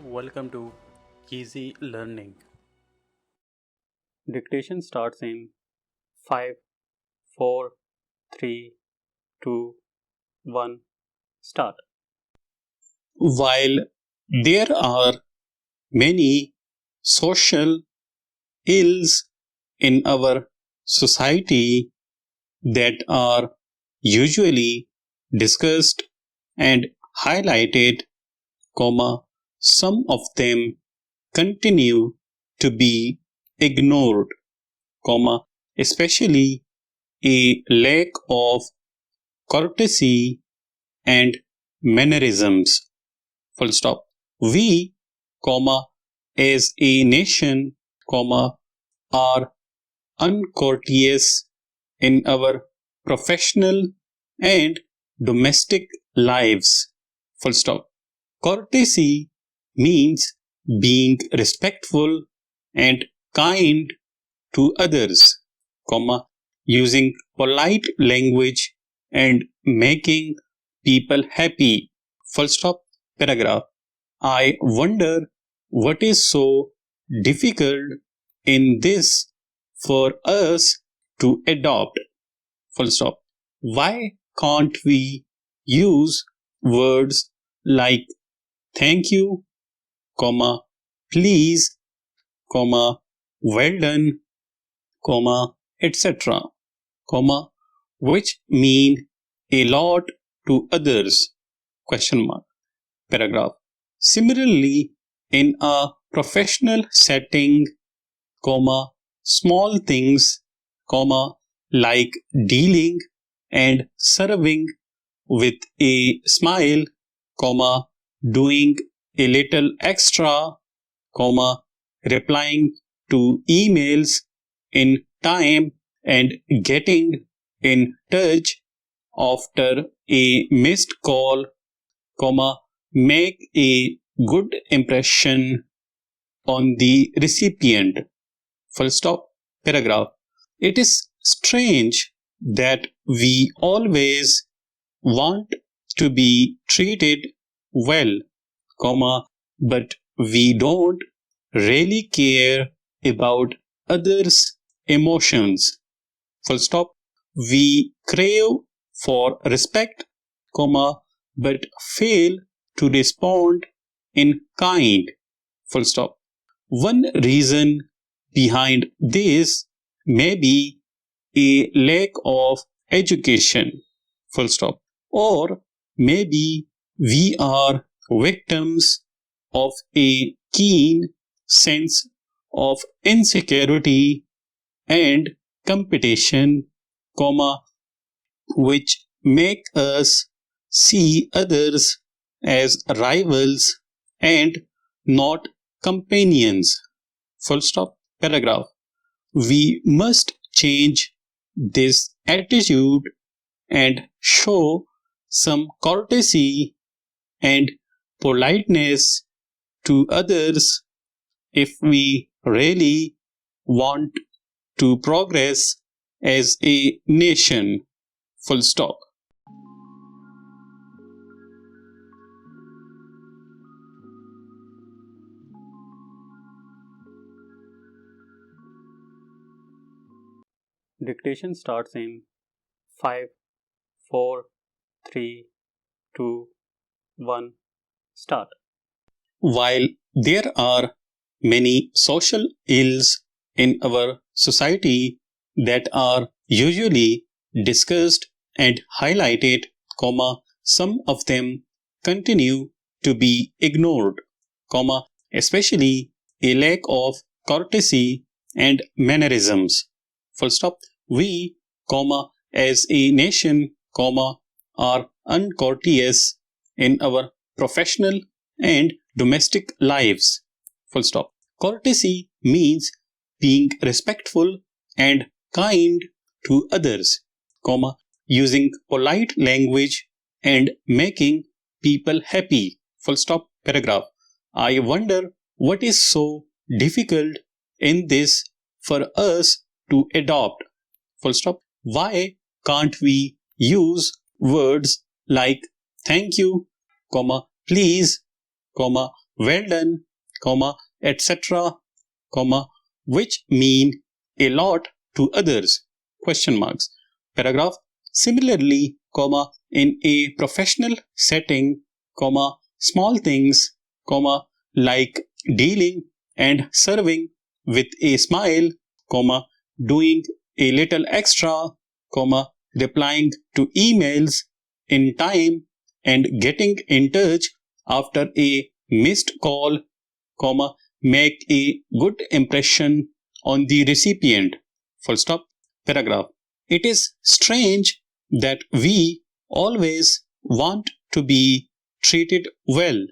Welcome to Easy Learning. Dictation starts in 5, 4, 3, 2, 1, start. While there are many social ills in our society that are usually discussed and highlighted, some of them continue to be ignored, especially a lack of courtesy and mannerisms. Full stop. We, as a nation, are uncourteous in our professional and domestic lives. Full stop. Courtesy means being respectful and kind to others, using polite language and making people happy. Full stop. Paragraph. I wonder what is so difficult in this for us to adopt. Full stop. Why can't we use words like thank you, please, well done, etc., which mean a lot to others? Question mark. Paragraph. Similarly, in a professional setting, small things, like dealing and serving with a smile, doing a little extra, replying to emails in time and getting in touch after a missed call, make a good impression on the recipient. Full stop. Paragraph. It is strange that we always want to be treated well, but we don't really care about others' emotions. Full stop. We crave for respect, but fail to respond in kind. Full stop. One reason behind this may be a lack of education. Full stop. Or maybe we are victims of a keen sense of insecurity and competition, which make us see others as rivals and not companions. Full stop. Paragraph. We must change this attitude and show some courtesy and politeness to others if we really want to progress as a nation. Full stop. Dictation starts in 5, 4, 3, 2, 1, start. While there are many social ills in our society that are usually discussed and highlighted, some of them continue to be ignored, especially a lack of courtesy and mannerisms. Full stop. We, as a nation, are uncourteous in our professional and domestic lives. Full stop. Courtesy means being respectful and kind to others, using polite language and making people happy. Full stop. Paragraph. I wonder what is so difficult in this for us to adopt. Full stop. Why can't we use words like thank you, please, well done, etc., which mean a lot to others, question marks. Paragraph. Similarly, in a professional setting, small things, like dealing and serving with a smile, doing a little extra, replying to emails in time and getting in touch after a missed call, make a good impression on the recipient. Full stop. Paragraph. It is strange that we always want to be treated well,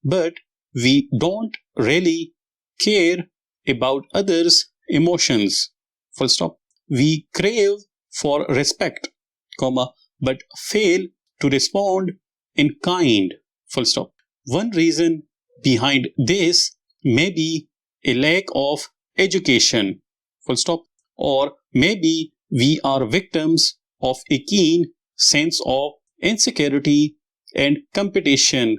but we don't really care about others' emotions. Full stop. We crave for respect, but fail to respond in kind. Full stop. One reason behind this may be a lack of education. Full stop. Or maybe we are victims of a keen sense of insecurity and competition,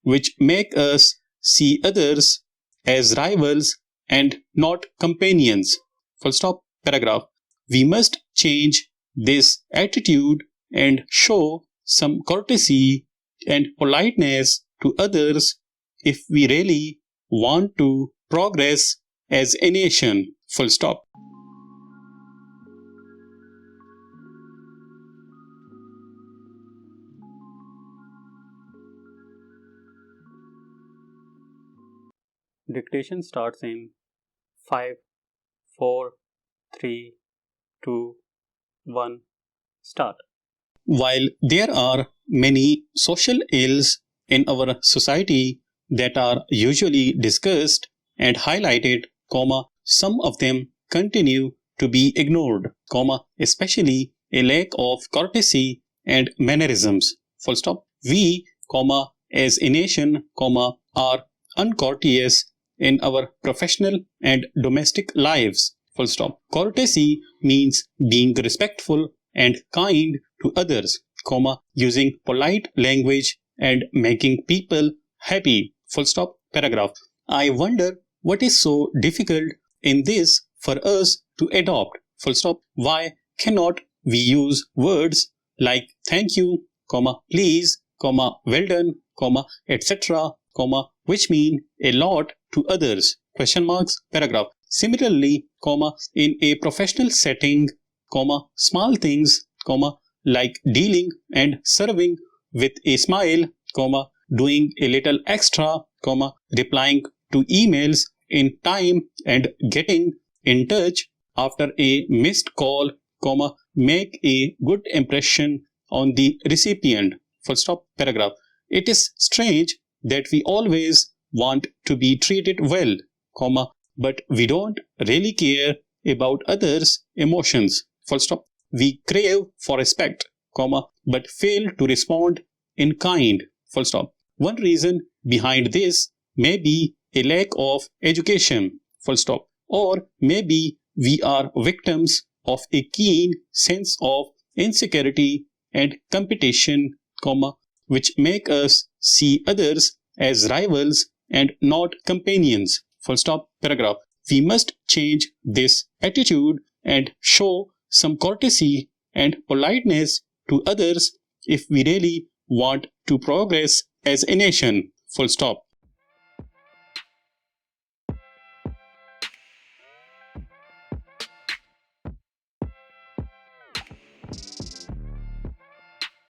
which make us see others as rivals and not companions. Full stop. Paragraph. We must change this attitude and show some courtesy and politeness to others if we really want to progress as a nation. Full stop. Dictation starts in 5, 4, 3, 2, 1, start. While there are many social ills in our society that are usually discussed and highlighted, some of them continue to be ignored, especially a lack of courtesy and mannerisms. Full stop. We, as a nation, are uncourteous in our professional and domestic lives. Full stop. Courtesy means being respectful and kind to others, using polite language and making people happy. Full stop. Paragraph. I wonder what is so difficult in this for us to adopt. Full stop. Why cannot we use words like thank you, please, well done, etc., which mean a lot to others? Question marks. Paragraph. Similarly, in a professional setting, small things, like dealing and serving with a smile, doing a little extra, replying to emails in time and getting in touch after a missed call, make a good impression on the recipient. Full stop. Paragraph. It is strange that we always want to be treated well, but we don't really care about others' emotions. Full stop. We crave for respect, but fail to respond in kind. Full stop. One reason behind this may be a lack of education. Full stop. Or maybe we are victims of a keen sense of insecurity and competition, which make us see others as rivals and not companions. Full stop. Paragraph. We must change this attitude and show some courtesy and politeness to others if we really want to progress as a nation. Full stop.